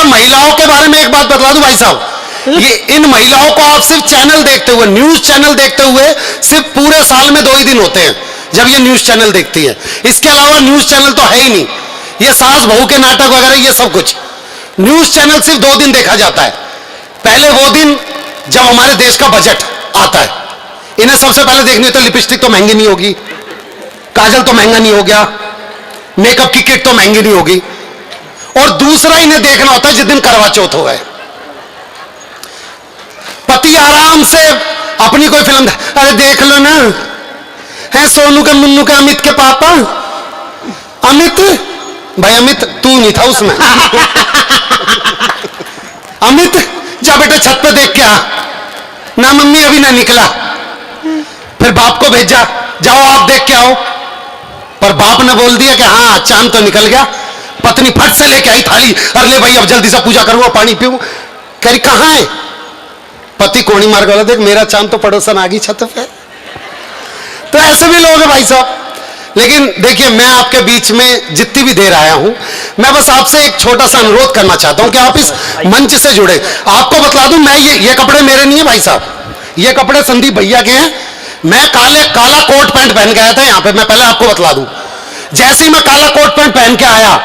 अच्छा, महिलाओं के बारे में एक बात बता दूं भाई साहब, ये इन महिलाओं को आप सिर्फ चैनल देखते हुए, न्यूज चैनल देखते हुए सिर्फ पूरे साल में 2 ही दिन होते हैं जब ये न्यूज चैनल देखती है। इसके अलावा न्यूज चैनल तो है ही नहीं। ये सास बहू के नाटक वगैरह ये सब कुछ, न्यूज चैनल सिर्फ 2 दिन देखा जाता है। पहले वो दिन जब हमारे देश का बजट आता है, इन्हें सबसे पहले देखनी होती है लिपस्टिक तो महंगी नहीं होगी, काजल तो महंगा नहीं हो गया, मेकअप की किट तो महंगी नहीं होगी, और दूसरा इन्हें देखना होता है जिस दिन करवा चौथ हो गए, पति आराम से अपनी कोई फिल्म, अरे देख लो ना, है सोनू के, मुन्नू के, अमित के पापा, अमित भाई, अमित तू नहीं था उसमें अमित जा बेटा छत पे देख के आ ना, मम्मी अभी ना निकला। फिर बाप को भेजा, जाओ आप देख के आओ, पर बाप ने बोल दिया कि हाँ चांद तो निकल गया। पत्नी फट से लेके आई थाली, अरे ले भाई अब जल्दी से पूजा करूँ, पानी पीऊं। कह रही कहाँ है? पति कोणी मार गया, देख मेरा चांद तो पड़ोसन आ गई छत पे। तो ऐसे भी लोग हैं भाई साहब। लेकिन देखिए, मैं आपके बीच में जितनी भी देर आया हूं, मैं बस आपसे एक छोटा सा अनुरोध करना चाहता हूं कि आप इस मंच से जुड़े। आपको बतला दूं, मैं ये कपड़े मेरे नहीं है भाई साहब, ये कपड़े संदीप भैया के हैं। मैं काला कोट पैंट पहन के आया था यहाँ पे, मैं पहले आपको बतला दूं। जैसे ही मैं काला कोट पैंट पहन के आया,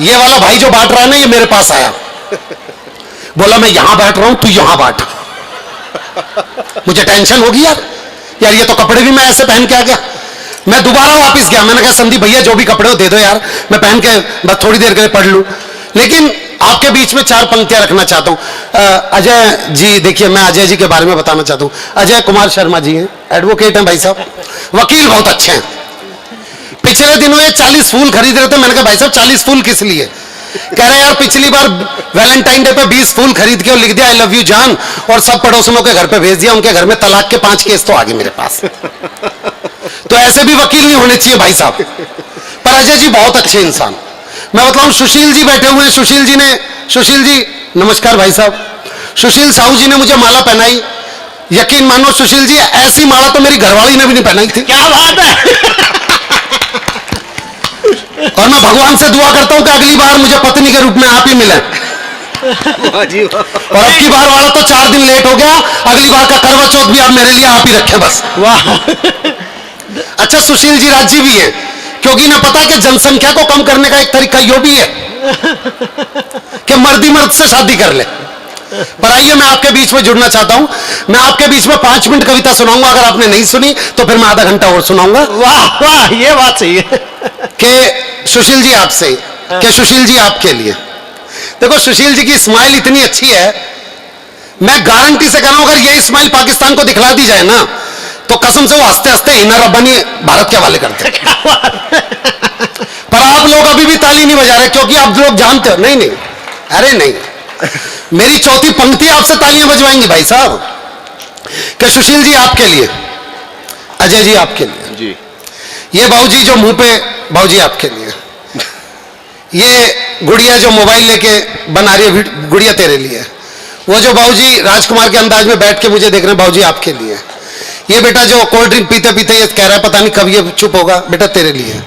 ये वाला भाई जो बांट रहा है ना, ये मेरे पास आया, बोला मैं यहां बैठ रहा हूं, तू यहां बांट। मुझे टेंशन होगी यार ये तो कपड़े भी मैं ऐसे पहन के आ गया। मैं दोबारा वापस गया, मैंने कहा संदीप भैया जो भी कपड़े हो दे दो यार, मैं पहन के बस थोड़ी देर के लिए पढ़ लूं। लेकिन आपके बीच में 4 पंक्तियां रखना चाहता हूं। अजय जी, देखिए मैं अजय जी के बारे में बताना चाहता हूं। अजय कुमार शर्मा जी हैं, एडवोकेट हैं भाई साहब, वकील बहुत अच्छे हैं। पिछले दिनों ये 40 फूल खरीद रहे थे, मैंने कहा भाई साहब 40 फूल किस लिए? कह रहे यार पिछली बार वैलेंटाइन डे पे 20 फूल खरीद के और लिख दिया आई लव यू जान, और सब पड़ोसनों के घर पे भेज दिया, उनके घर में तलाक के 5 केस तो आ गए मेरे पास। तो ऐसे भी वकील नहीं होने चाहिए भाई साहब। पर अजय जी बहुत अच्छे इंसान। मैं बताऊं, सुशील जी बैठे हुए हैं, सुशील जी नमस्कार भाई साहब। सुशील साहू जी ने मुझे माला पहनाई, यकीन मानो सुशील जी ऐसी माला तो मेरी घरवाली ने भी नहीं पहनाई थी। क्या बात है। और मैं भगवान से दुआ करता हूं कि अगली बार मुझे पत्नी के रूप में आप ही मिले। और अब की बार वाला तो 4 दिन लेट हो गया, अगली बार का करवा चौथ भी आप मेरे लिए आप ही रखें बस। वाह। अच्छा, सुशील जी राज्य भी है, क्योंकि ना पता है कि जनसंख्या को कम करने का एक तरीका यो भी है कि मर्दी मर्द से शादी कर ले। पर आइए, मैं आपके बीच में जुड़ना चाहता हूं। मैं आपके बीच में 5 मिनट कविता सुनाऊंगा, अगर आपने नहीं सुनी तो फिर मैं आधा घंटा और सुनाऊंगा। वाह वाह, ये बात सही है। कि सुशील जी आपसे, कि सुशील जी आपके लिए। देखो सुशील जी की स्माइल इतनी अच्छी है, मैं गारंटी से कह रहा हूं अगर ये स्माइल पाकिस्तान को दिखला दी जाए ना, तो कसम से वो हंसते हंसते हिना रब्बानी भारत के हवाले करते। पर आप लोग अभी भी ताली नहीं बजा रहे, क्योंकि आप लोग जानते हो। नहीं, अरे नहीं, मेरी चौथी पंक्ति आपसे तालियां बजवाएंगी भाई साहब। कि सुशील जी आपके लिए, अजय जी आपके लिए जी, ये बाबूजी जो मुंह पे, बाबूजी आपके लिए, ये गुड़िया जो मोबाइल लेके बना रही है, गुड़िया तेरे लिए। वो जो बाबूजी राजकुमार के अंदाज में बैठ के मुझे देख रहे हैं, बाबूजी आपके लिए। ये बेटा जो कोल्ड ड्रिंक पीते पीते ये कह रहा है पता नहीं कब ये चुप होगा, बेटा तेरे लिए।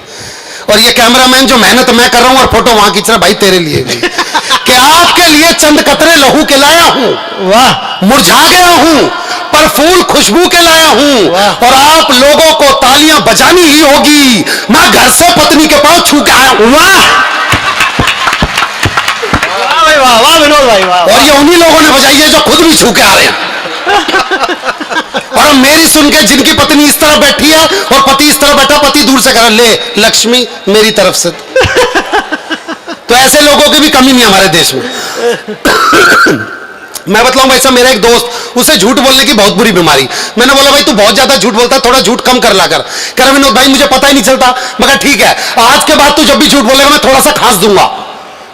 और ये कैमरामैन जो मेहनत मैं कर रहा हूं और फोटो वहां खींच रहा, भाई तेरे लिए भी। कि आपके लिए चंद कतरे लहू के लाया हूं, वाह, मुरझा गया हूं पर फूल खुशबू के लाया हूं, और आप लोगों को तालियां बजानी ही होगी। मैं घर से पत्नी के पांव छू के आया हूं। वाह वाह वाह विनोद भाई, वाह। और ये उन्हीं लोगों ने बजाई है जो खुद भी छू के आ रहे हैं। और मेरी सुन के जिनकी पत्नी इस तरह बैठी है और पति इस तरह बैठा, पति दूर से कह रहा ले लक्ष्मी मेरी तरफ से। तो ऐसे लोगों की भी कमी नहीं हमारे देश में। मैं बतलाऊं भाई साहब, मेरा एक दोस्त, उसे झूठ बोलने की बहुत बुरी बीमारी। मैंने बोला भाई तू बहुत ज्यादा झूठ बोलता है, थोड़ा झूठ कम कर ला कर। कह रहा विनोद भाई मुझे पता ही नहीं चलता। मगर ठीक है, आज के बाद तू जब भी झूठ बोलेगा मैं थोड़ा सा खांस दूंगा,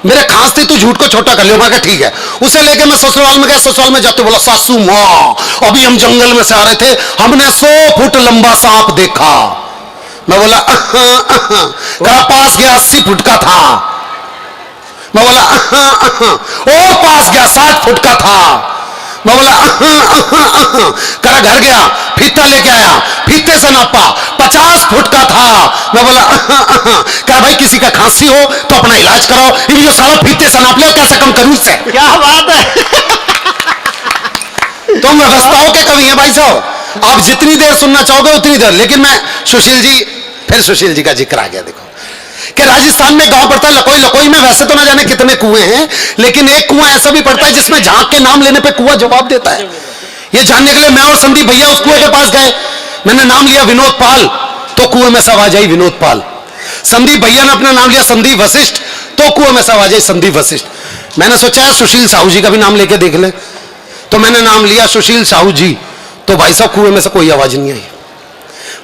मेरे खांसते तू झूठ को छोटा कर लियो। मैं कहा ठीक है। उसे लेके मैं ससुराल में गया, ससुराल में जाते बोला सासू माँ अभी हम जंगल में से आ रहे थे, हमने 100 फुट लंबा सांप देखा। मैं बोला कहा पास गया 80 फुट का था। मैं बोला और पास गया 60 फुट का था। मैं बोला कहा घर गया, फीता लेके आया, फीते से नापा 50 फुट का था। मैं बोला कहा भाई किसी का खांसी हो तो अपना इलाज कराओ, ये जो सारा फीते से नाप ले कैसे कम करूं इससे। तुम व्यवस्थाओं के कवि हैं भाई साहब, आप जितनी देर सुनना चाहोगे उतनी देर। लेकिन मैं सुशील जी, फिर सुशील जी का जिक्र आ गया। देखो कि राजस्थान में गांव पड़ता है लकोई। लकोई में वैसे तो ना जाने कितने कुएं हैं, लेकिन एक कुआं ऐसा भी पड़ता है जिसमें झांक के नाम लेने पे कुआं जवाब देता है। ये जानने के लिए मैं और संदीप भैया उस कुएं के पास गए। मैंने नाम लिया विनोद पाल, तो कुएं में से आवाज आई विनोद पाल। संदीप भैया ने अपना नाम लिया संदीप वशिष्ठ, तो कुएं में से आवाज आई संदीप वशिष्ठ। मैंने सोचा सुशील साहू जी का भी नाम लेके देख ले, तो मैंने नाम लिया सुशील साहू जी, तो भाई साहब कुएं में से कोई आवाज नहीं आई।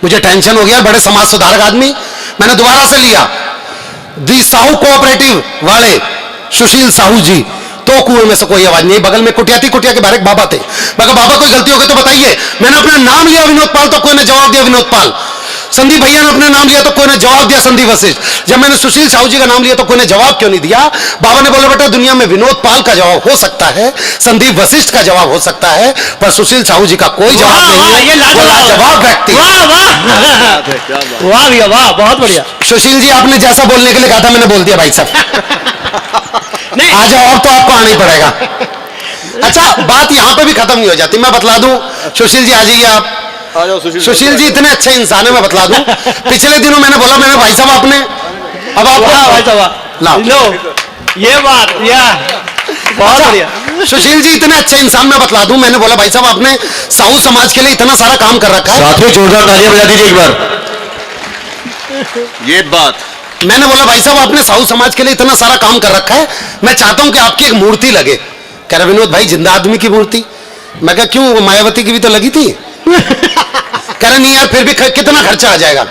मुझे टेंशन हो गया, बड़े समाज सुधारक आदमी। मैंने दोबारा से लिया दी साहू कोऑपरेटिव वाले सुशील साहू जी, तो कुएं में से कोई आवाज नहीं। बगल में कुटिया थी, कुटिया के बाहर एक बाबा थे। मैं बाबा कोई गलती हो गई तो बताइए। मैंने अपना नाम लिया विनोद पाल, तो कोई ने जवाब दिया विनोद पाल। संदीप भैया ने अपना नाम लिया तो कोई ने जवाब दिया संदीप वशिष्ठ। जब मैंने सुशील साहू जी का नाम लिया तो कोई ने जवाब क्यों नहीं दिया? बाबा ने बोला बेटा दुनिया में विनोद पाल का जवाब हो सकता है, संदीप वशिष्ठ का जवाब हो सकता है, पर सुशील साहू जी का कोई जवाब नहीं है। ये लाजवाब व्यक्ति। वाह वाह वाह भैया वाह, बहुत बढ़िया। सुशील जी आपने जैसा बोलने के लिए कहा था मैंने बोल दिया भाई साहब। नहीं आ जाओ, और तो आपको आना ही पड़ेगा। अच्छा, बात यहां पे भी खत्म नहीं हो जाती, मैं बतला दूं। सुशील जी आ जाइए आप। सुशील जी इतने अच्छे इंसान है, मैं बतला दूं। पिछले दिनों मैंने बोला, मैंने भाई साहब आपने, अब आप भाई साहब लो ये बात या बहुत बढ़िया। सुशील जी इतने अच्छे इंसान, मैं बतला दूं। मैंने बोला भाई साहब आपने साहू समाज के लिए इतना सारा काम कर रखा है। साथियों जोरदार तालियां बजा दीजिए एक बार। ये बात मैंने बोला भाई साहब आपने साहू समाज के लिए इतना सारा काम कर रखा है, मैं चाहता हूं कि आपकी एक मूर्ति लगे। कह रहे विनोद भाई जिंदा आदमी की मूर्ति? मैं कहा क्यों, मायावती की भी तो लगी थी। कह रहे नहीं यार फिर भी कितना खर्चा आ जाएगा?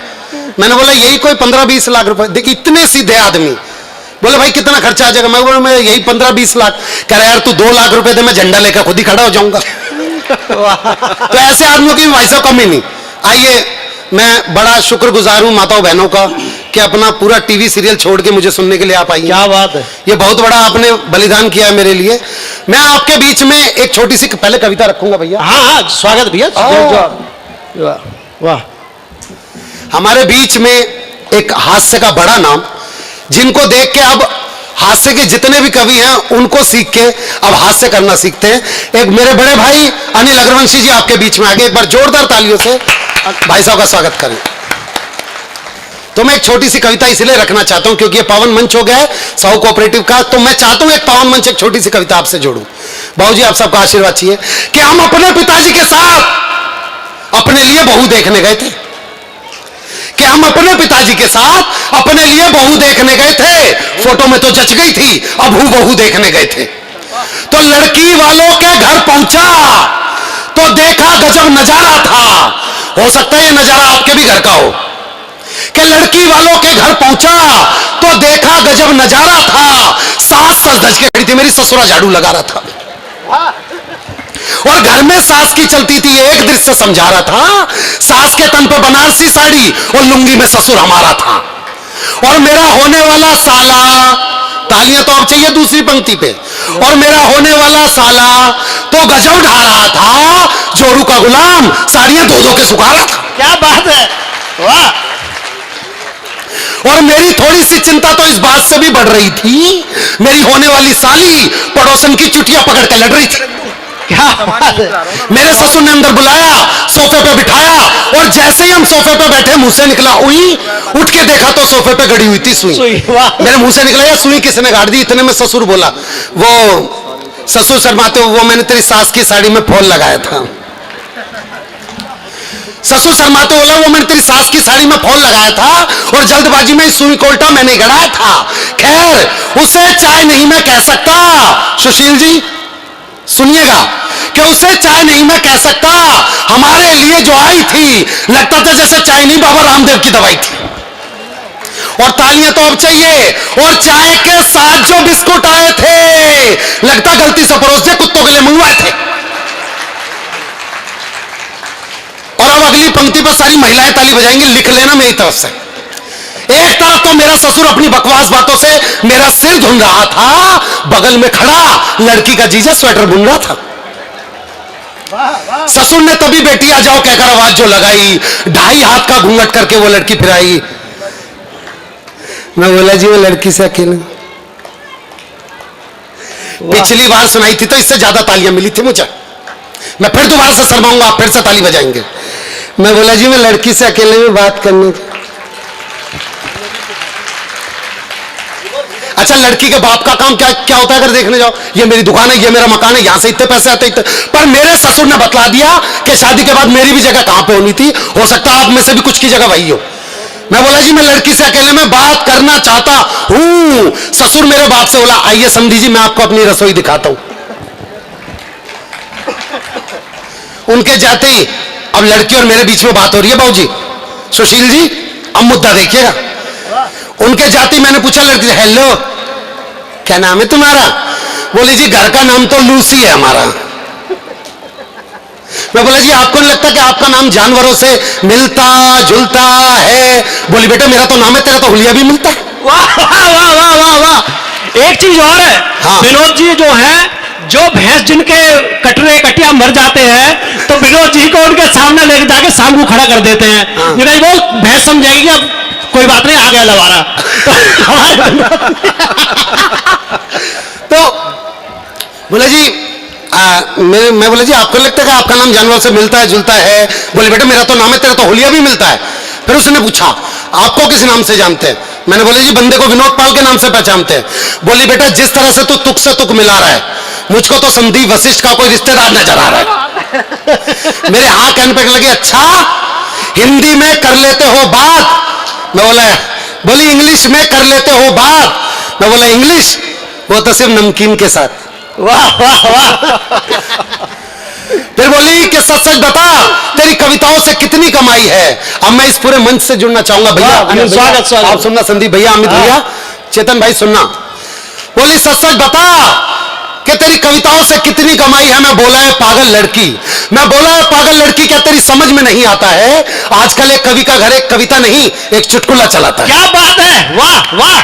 मैंने बोला यही कोई 15-20 लाख रुपए। देखिए इतने सीधे आदमी, बोले भाई कितना खर्चा आ जाएगा? मैं बोला मैं यही 15-20 लाख। कह रहे यार तू 2 लाख रुपए दे, मैं झंडा लेकर खुद ही खड़ा हो जाऊंगा। तो ऐसे आदमियों की भाई साहब कमी नहीं। आइए, मैं बड़ा शुक्रगुजार हूं माताओं बहनों का कि अपना पूरा टीवी सीरियल छोड़ के मुझे सुनने के लिए आप आई। क्या बात है, ये बहुत बड़ा आपने बलिदान किया है मेरे लिए। मैं आपके बीच में एक छोटी सी पहले कविता रखूंगा भैया। हाँ हाँ स्वागत भैया। वाह वाह। हमारे बीच में एक हास्य का बड़ा नाम, जिनको देख के अब हास्य के जितने भी कवि हैं उनको सीख के अब हास्य करना सीखते हैं। एक मेरे बड़े भाई अनिल अग्रवंशी जी आपके बीच में आगे, एक बार जोरदार तालियों से भाई साहब का स्वागत करें। तो मैं एक छोटी सी कविता इसलिए रखना चाहता हूं क्योंकि ये पावन मंच हो गया है साहू कोऑपरेटिव का, तो मैं चाहता हूं एक पावन मंच एक छोटी सी कविता आपसे जोड़ूं। बाबूजी आप सबका आशीर्वाद चाहिए कि हम अपने पिताजी के साथ अपने लिए बहू देखने गए थे, कि हम अपने पिताजी के साथ अपने लिए बहू देखने गए थे। फोटो में तो जच गई थी, अब हूं बहू देखने गए थे। तो लड़की वालों के घर पहुंचा तो देखा गजब नजारा था। हो सकता है ये नजारा आपके भी घर का हो कि लड़की वालों के घर पहुंचा तो देखा गजब नजारा था। सास सज धज के खड़ी थी, मेरी ससुरा झाड़ू लगा रहा था और घर में सास की चलती थी। एक दृश्य समझा रहा था, सास के तन पे बनारसी साड़ी और लुंगी में ससुर हमारा था। और मेरा होने वाला साला, तालियां तो अब चाहिए दूसरी पंक्ति पे, और मेरा होने वाला साला तो गजब ढा रहा था। जोरू का गुलाम साड़ियां धो धो के सुखा रहा था। क्या बात है, वाह। और मेरी थोड़ी सी चिंता तो इस बात से भी बढ़ रही थी, मेरी होने वाली साली पड़ोसन की चुटिया पकड़ के लड़ रही थी। क्या बात है। मेरे ससुर ने अंदर बुलाया, सोफे पे बिठाया, और जैसे ही हम सोफे पे बैठे मुंह से निकला उई, उठ के देखा तो सोफे पे गड़ी हुई थी सुई। मेरे मुंह से निकला, सुई किसने गाड़ दी? इतने में ससुर बोला, वो ससुर शर्माते हो, वो मैंने तेरी सास की साड़ी में फॉल लगाया था। ससुर शर्माते बोला, वो मैंने तेरी सास की साड़ी में फॉल लगाया था और जल्दबाजी में सुई को उल्टा मैंने गड़ाया था। खैर उसे चाय नहीं मैं कह सकता, सुशील जी सुनिएगा, कि उसे चाय नहीं मैं कह सकता, हमारे लिए जो आई थी लगता था जैसे चाय नहीं बाबा रामदेव की दवाई थी। और तालियां तो अब चाहिए। और चाय के साथ जो बिस्कुट आए थे लगता गलती से परोस दिए, कुत्तों के लिए मंगवाए थे। और अब अगली पंक्ति पर सारी महिलाएं ताली बजाएंगी, लिख लेना मेरी तरफ से। एक तरफ तो मेरा ससुर अपनी बकवास बातों से मेरा सिर धुन रहा था, बगल में खड़ा लड़की का जीजा स्वेटर बुन रहा था। ससुर ने तभी बेटी आ जाओ कहकर आवाज जो लगाई, 2.5 हाथ का घूंघट करके वो लड़की फिर आई। मैं बोला जी वो लड़की से अकेले, पिछली बार सुनाई थी तो इससे ज्यादा तालियां मिली थी मुझे। मैं फिर दोबारा से शर्माऊंगा, आप फिर से ताली बजाएंगे। मैं बोला जी मैं लड़की से अकेले में बात करने। अच्छा, लड़की के बाप का काम क्या क्या होता है? अगर देखने जाओ, ये मेरी दुकान है, ये मेरा मकान है, यहां से इतने पैसे आते इतने। पर मेरे ससुर ने बतला दिया कि शादी के बाद मेरी भी जगह कहां पे होनी थी। हो सकता है आप में से भी कुछ की जगह वही हो। मैं बोला जी मैं लड़की से अकेले में बात करना चाहता हूं। ससुर मेरे बाप से बोला आइए समधी जी मैं आपको अपनी रसोई दिखाता हूं। उनके जाते ही अब लड़की और मेरे बीच में बात हो रही है। बाबूजी सुशील जी अब मुद्दा देखिएगा। उनके जाते ही मैंने पूछा लड़की से, हेलो क्या नाम है तुम्हारा? बोली जी घर का नाम तो लूसी है हमारा। मैं बोला जी आपको नहीं लगता कि आपका नाम जानवरों से मिलता जुलता है? बोली बेटा मेरा तो नाम है, तेरा तो हुलिया भी मिलता है। वाह वाह वाह वाह वाह वाह। एक चीज और है, हाँ। विनोद जी जो है, जो भैंस जिनके कटरे कटिया मर जाते हैं तो विनोद जी को उनके सामने लेके जाके सांगू खड़ा कर देते हैं। हाँ। नहीं वो भैंस समझेगी अब कोई बात नहीं, आ गया लवारा। तो बोले जी मैं बोला जी आपको लगता है कि आपका नाम जानवर से मिलता है जुलता है? बोले बेटा मेरा तो नाम है, तेरा तो हुलिया भी मिलता है। फिर उसने पूछा आपको किस नाम से जानते हैं? मैंने बोले जी बंदे को विनोद पाल के नाम से पहचानते हैं। बोली बेटा जिस तरह से तू तुक से तुक मिला रहा है, मुझको तो संदीप वशिष्ठ का कोई रिश्तेदार नजर आ रहा है। मेरे हाँ कहने पे लगे अच्छा हिंदी में कर लेते हो बात? मैं बोला बोली इंग्लिश में कर लेते हो बात? मैं बोला इंग्लिश, वो तो सिर्फ नमकीन के साथ। वाह वाह वाह। फिर बोली कि सच सच बता तेरी कविताओं से कितनी कमाई है? अब मैं इस पूरे मंच से जुड़ना चाहूंगा भैया। वाह, अनिल भैया, स्वागत, स्वागत। आप सुनना, संदीप भैया, अमित हाँ। भैया, चेतन भाई सुनना। बोली सच सच बता कि तेरी कविताओं से कितनी कमाई है? मैं बोला है पागल लड़की। मैं बोला है पागल लड़की, क्या तेरी समझ में नहीं आता है? आजकल एक कवि का घर एक कविता नहीं एक चुटकुला चलाता है। क्या बात है, वाह वाह,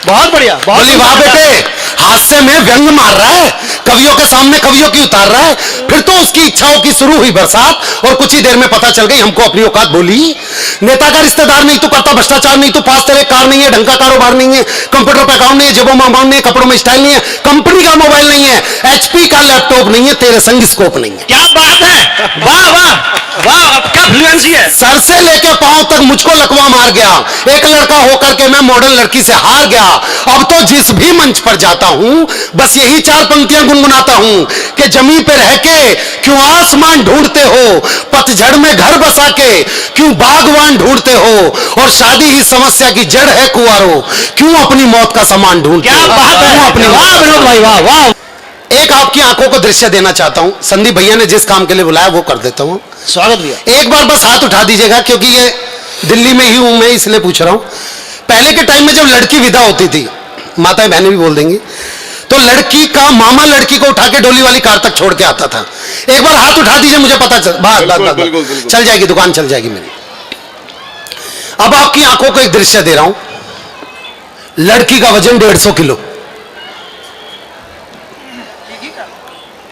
बहुत बढ़िया। बोली वाह बेटे, हास्य में व्यंग मार रहा है, कवियों के सामने कवियों की उतार रहा है। फिर तो उसकी इच्छाओं की शुरू हुई बरसात और कुछ ही देर में पता चल गई हमको अपनी औकात। बोली नेता का रिश्तेदार नहीं, तू करता भ्रष्टाचार नहीं, तू पास तेरे कार नहीं है, ढंग का कारोबार नहीं है, कंप्यूटर पे अकाउंट नहीं है, जेबों में अमाउंट नहीं है, कपड़ों में स्टाइल नहीं है, कंपनी का मोबाइल नहीं है, एचपी का लैपटॉप नहीं है, तेरे संग स्कोप नहीं है। क्या बात है, वाह वाह वाह, क्या फ्लुएंसी है। सर से लेके पांव तक मुझको लकवा मार गया। एक लड़का होकर के मैं मॉडर्न लड़की से हार गया। अब तो जिस भी मंच पर जाता हूं बस यही चार पंक्तियां गुनगुनाता हूं कि जमीन पे रह के क्यों आसमान ढूंढते हो, पतझड़ में घर बसा के क्यों बागवान ढूंढते हो, और शादी ही समस्या की जड़ है कुंवारो, क्यों अपनी मौत का सामान ढूंढते हो। क्या बात है, क्यों अपनी वाह विनोद भाई, वाह वाह। एक आपकी आंखों को दृश्य देना चाहता हूं। संदीप भैया ने जिस काम के लिए बुलाया वो कर देता हूं। स्वागत भैया। एक बार बस हाथ उठा दीजिएगा क्योंकि ये दिल्ली में ही हूं मैं, इसलिए पूछ रहा हूं। पहले के टाइम में जब लड़की विदा होती थी, माता बहनें भी बोल देंगी, तो लड़की का मामा लड़की को उठा के डोली वाली कार तक छोड़ के आता था। एक बार हाथ उठा दीजिए, मुझे पता चल बस चल जाएगी, दुकान चल जाएगी मेरी। अब आपकी आंखों को एक दृश्य दे रहा हूं। लड़की का वजन 150 किलो,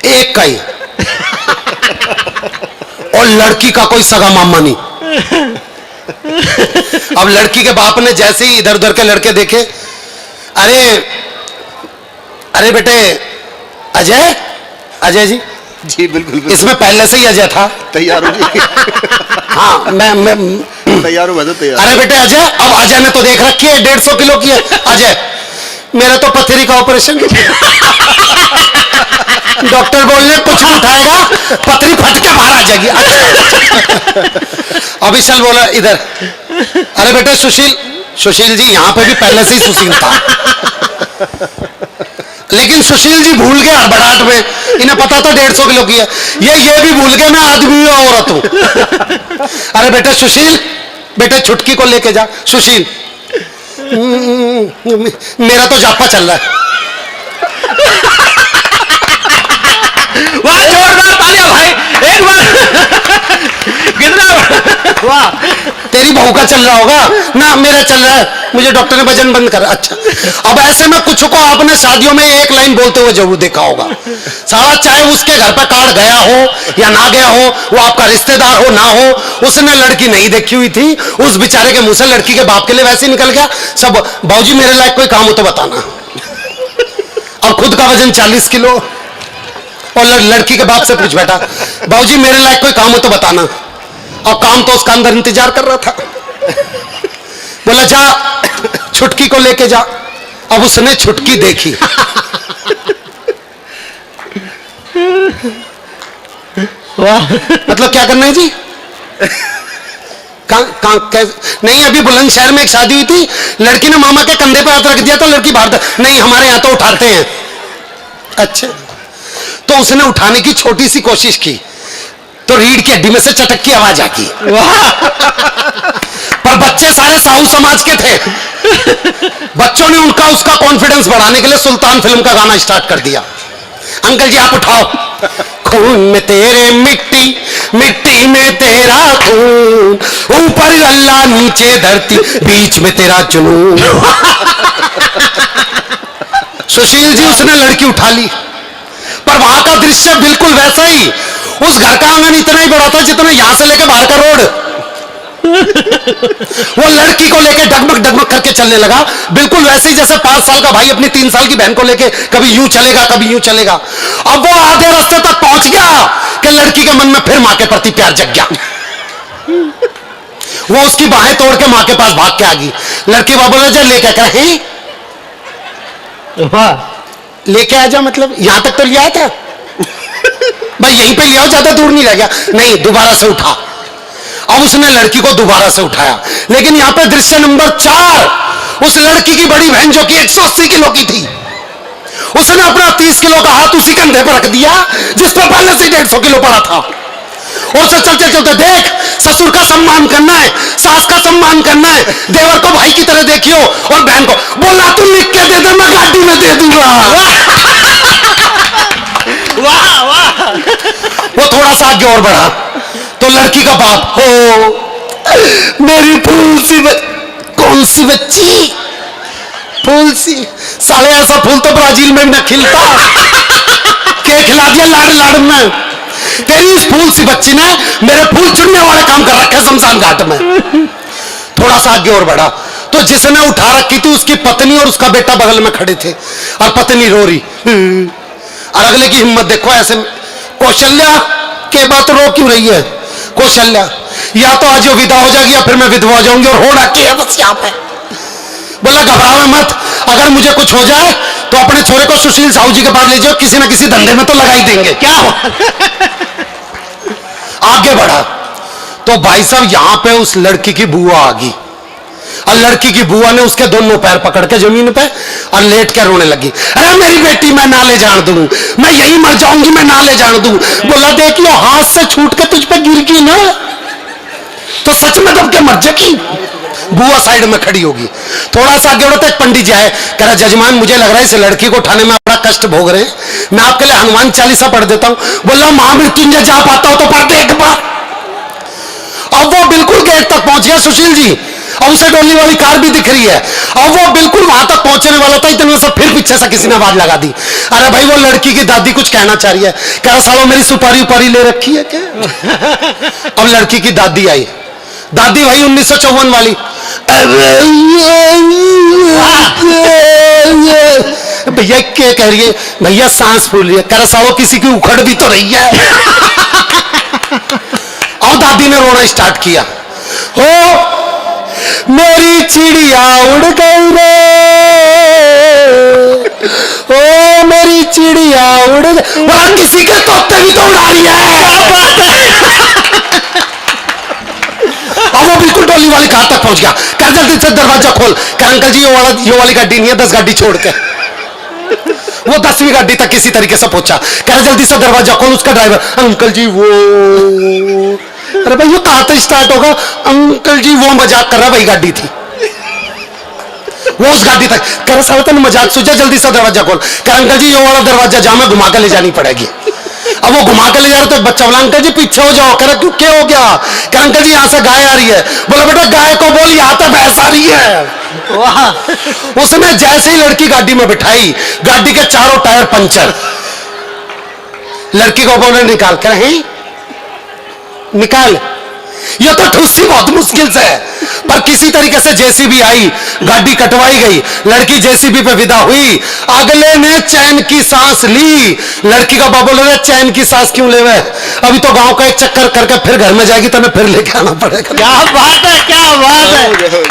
एक का ही, और लड़की का कोई सगा मामा नहीं। अब लड़की के बाप ने जैसे ही इधर उधर के लड़के देखे, अरे अरे बेटे अजय, अजय जी जी बिल्कुल इसमें पहले से ही अजय था। तैयार हो जी। हाँ मैं तैयार हो तैयार। अरे बेटे अजय, अब अजय ने तो देख रखी है 150 किलो की है। अजय मेरा तो पथरी का ऑपरेशन, डॉक्टर बोलने कुछ उठाएगा पथरी फट के बाहर आ जाएगी। अभी चल बोला इधर, अरे बेटे सुशील, सुशील जी यहाँ पे भी पहले से ही सुशील था, लेकिन सुशील जी भूल गए हड़बड़ाहट में, इन्हें पता था 150 किलो की है, ये भी भूल गए मैं आदमी हूं औरत हूं। अरे बेटे सुशील, बेटे छुटकी को लेके जा। सुशील मेरा तो जापा चल रहा है। वाह जोरदार तालियां भाई, एक बार। कितना वाह। तेरी बहू का चल रहा होगा ना, मेरा चल रहा है, मुझे डॉक्टर ने वजन बंद कर। अच्छा अब ऐसे में कुछ को आपने शादियों में एक लाइन बोलते हुए जरूर देखा होगा। साला चाहे उसके घर पर कार्ड गया हो या ना गया हो, वो आपका रिश्तेदार हो ना हो, उसने लड़की नहीं देखी हुई थी, उस बेचारे के मुंह से लड़की के बाप के लिए वैसे ही निकल गया सब, बाबूजी मेरे लायक कोई काम हो तो बताना। अब खुद का वजन 40 किलो और लड़की के बाप से पूछ बैठा, बाबूजी मेरे लायक कोई काम हो तो बताना। और काम तो उसका अंदर इंतजार कर रहा था। बोला जा छुटकी को लेके जा। अब उसने छुटकी देखी। वाह, मतलब क्या करना है जी? नहीं, अभी बुलंदशहर में एक शादी हुई थी, लड़की ने मामा के कंधे पे हाथ रख दिया था, लड़की बाहर। नहीं, हमारे यहां तो उठाते हैं। अच्छा, तो उसने उठाने की छोटी सी कोशिश की तो रीढ़ की हड्डी में से चटक की आवाज आती। पर बच्चे सारे साहू समाज के थे। बच्चों ने उनका उसका कॉन्फिडेंस बढ़ाने के लिए सुल्तान फिल्म का गाना स्टार्ट कर दिया। अंकल जी आप उठाओ। खून में तेरे मिट्टी, मिट्टी में तेरा खून, ऊपर अल्लाह नीचे धरती, बीच में तेरा जुनून। सुशील जी उसने लड़की उठा ली, पर वहां का दृश्य बिल्कुल वैसा ही। उस घर का आंगन इतना ही बड़ा था जितना यहां से लेकर बाहर का रोड। वो लड़की को लेकर डगमग डगमग करके चलने लगा, बिल्कुल वैसे ही जैसे 5 साल का भाई अपनी 3 साल की बहन को लेकर कभी यूं चलेगा कभी यूं चलेगा। अब वो आधे रास्ते तक पहुंच गया कि लड़की के मन में फिर मां के प्रति प्यार जग गया। वो उसकी बाहें तोड़ के मां के पास भाग के आ गई। लड़की बाबू ने जा लेके कहे लेके आ जा, मतलब यहां तक तो लिया था भाई, यहीं पे लिया, ज्यादा दूर नहीं रह गया। नहीं, दोबारा से उठा। अब उसने लड़की को दोबारा से उठाया, लेकिन यहां पे दृश्य नंबर 4, उस लड़की की बड़ी बहन जो कि 180 किलो की थी, उसने अपना 30 किलो का हाथ उसी कंधे पर रख दिया जिस पर पहले से 150 किलो पड़ा था। और से चलते चलते देख, ससुर का सम्मान करना है, सास का सम्मान करना है, देवर को भाई की तरह देखियो, और बहन को बोला तू लिख के दे दे, मैं गाड़ी में दे दूंगा। वाह वाह। वो थोड़ा सा आगे और बढ़ा तो लड़की का बाप, हो मेरी फूल सी कौन सी बच्ची, फूल सी, साले ऐसा फूल तो ब्राजील में भी न खिलता, के खिला दिया लाड़ लाड़ में। तेरी इस फूल सी बच्ची ने मेरे फूल चुनने वाले काम कर रखे शमशान घाट में। थोड़ा सा आगे और बढ़ा तो जिसने उठा रखी थी उसकी पत्नी और उसका बेटा बगल में खड़े थे, और पत्नी रो रही, और अगले की हिम्मत देखो ऐसे। कौशल्या के बात रो क्यों रही है? कौशल्या, या तो आज वो विदा हो जाएगी या फिर मैं विधवा हो जाऊंगी, और हो रखी है बस यहाँ पे। बोला घबराओ मत, अगर मुझे कुछ हो जाए तो अपने छोरे को सुशील साहू जी के पास ले जाओ, किसी ना किसी धंधे में तो लगा ही देंगे। क्या हो? आगे बढ़ा तो भाई साहब यहां पे उस लड़की की बुआ आ गई, और लड़की की बुआ ने उसके दोनों पैर पकड़ के जमीन पे और लेट के रोने लगी। अरे मेरी बेटी मैं ना ले जान दूं, मैं यही मर जाऊंगी, मैं ना ले जान दूं। बोला देखियो हाथ से छूट के तुझ पे गिर गई ना तो सच में दब के मर जाएगी। बुआ साइड में खड़ी होगी। थोड़ा सा आगे बढ़ते एक पंडित जी आए, कह रहा जजमान मुझे लग रहा है इस लड़की को उठाने में बड़ा कष्ट भोग रहे हैं, मैं आपके लिए हनुमान चालीसा पढ़ देता हूं। बोला महामृत्युंजय जा पाता हो तो पढ़ दे एक बार। अब वो बिल्कुल गेट तक पहुंच गया सुशील जी, और उसे डोली वाली कार भी दिख रही है, और वो बिल्कुल वहां तक पहुंचने वाला था, इतने से फिर पीछे से किसी ने आवाज लगा दी, अरे भाई वो लड़की की दादी कुछ कहना चाह रही है। कह रहा सालों मेरी सुपारी उपारी ले रखी है क्या? अब लड़की की दादी आई, दादी भाई 1954 वाली। भैया क्या कह रही है? भैया सांस फूल रही है। कह रहा सालों किसी की उखड़ भी तो रही है। और दादी ने रोना स्टार्ट किया, हो मेरी चिड़िया उड़ गई रे, ओ मेरी चिड़िया उड़ गई। बोला किसी के तोते भी तो उड़ा रही है। और वो बिल्कुल टोली वाली कार तक पहुंच गया। कह जल्दी से दरवाजा खोल। कह अंकल जी ये वाली गाड़ी नहीं है, 10 गाड़ी छोड़ के। वो 10वीं गाड़ी तक किसी तरीके से पहुंचा। कह जल्दी से दरवाजा खोल। उसका ड्राइवर, अंकल जी वो, अरे भाई ये कहां से स्टार्ट होगा? अंकल जी वो मजाक कर रहा, वही गाड़ी थी वो उस गाड़ी तक। कह रहा साला तूने मजाक सोचा, जल्दी से दरवाजा खोल। कह अंकल जी ये वाला दरवाजा जहां में घुमा के ले जानी पड़ेगी। अब वो घुमा के ले जा रहे तो बच्चा बोला अंकल जी पीछे हो जाओ। कह रहा क्यों क्या हो गया? कह अंकल जी यहाँ से गाय आ रही है। बोला बेटा गाय को बोल यहाँ तो भैंस आ रही है। वाह। उसने जैसे ही लड़की गाड़ी में बिठाई, गाड़ी के चारों टायर पंचर। लड़की को बोले निकाल कर, हैं निकाल। ये तो ठुस्सी बहुत मुश्किल से है, पर किसी तरीके से जेसीबी आई, गाड़ी कटवाई गई, लड़की जेसीबी पे विदा हुई। अगले ने चैन की सांस ली। लड़की का बाप बोल रहा चैन की सांस क्यों ले, अभी तो गांव का एक चक्कर करके फिर घर में जाएगी तो फिर लेके आना पड़ेगा। क्या बात है, क्या बात है।